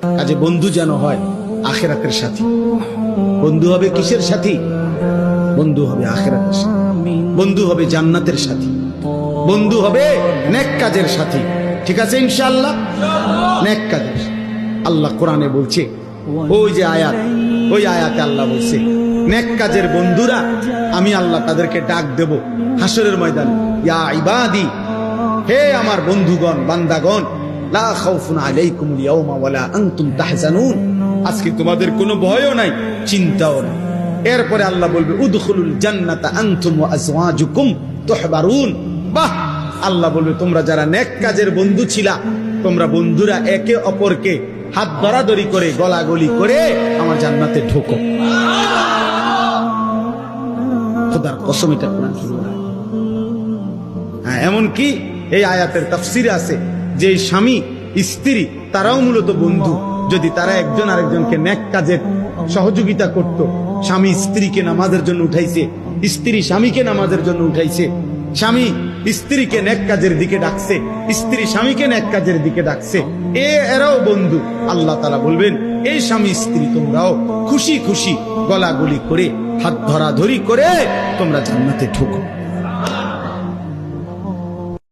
কাজে বন্ধু যেন হয় আখিরাতের সাথী। বন্ধু হবে কিসের সাথী? বন্ধু হবে আখিরাতের সাথী, বন্ধু হবে জান্নাতের সাথী, বন্ধু হবে নেক কাজের সাথী। ঠিক আছে ইনশাআল্লাহ? নেক কাজের। আল্লাহ কোরআনে বলছে, ওই যে আয়াত, ওই আয়াতে আল্লাহ বলছে নেক কাজের বন্ধুরা আমি আল্লাহ তাদেরকে ডাক দেব হাসরের ময়দানে, ইয়া ইবাদি, হে আমার বন্ধুগণ, বান্দাগণ, লা খাউফুন আলাইকুমুল ইয়াওমা ওয়ালা আনতুম তাহজানুন, আজকে তোমাদের কোনো ভয়ও নাই, চিন্তাও নাই। এরপরে আল্লাহ বলবে উদখুলুল জান্নাতা আনতুম ওয়া আজওয়াজুকুম তুহবারুন। বাহ! আল্লাহ বলবে তোমরা যারা নেক কাজের বন্ধু ছিলা, তোমরা বন্ধুরা একে অপরকে হাত ধরাধরি করে গলাগলি করে আমার জান্নাতে ঢোকো। খোদার কসম, এটা কোরআন শরীফ। হ্যাঁ, এমনকি এই আয়াতের তাফসিরে আছে যে স্বামী স্ত্রী তারাও মূলত বন্ধু। যদি তারা একজন আরেকজনকে নেক কাজের সহযোগিতা করত, স্বামী স্ত্রীকে নামাজের জন্য উঠাইছে, স্ত্রী স্বামীকে নামাজের জন্য উঠাইছে, স্বামী স্ত্রীকে নেক কাজের দিকে ডাকছে, স্ত্রী স্বামীকে নেক কাজের দিকে ডাকছে, এরাও বন্ধু। আল্লাহ তাআলা বলবেন এই স্বামী স্ত্রী তোমরাও খুশি খুশি গলাগলি করে হাত ধরাধরি করে তোমরা জান্নাতে ঢোকো।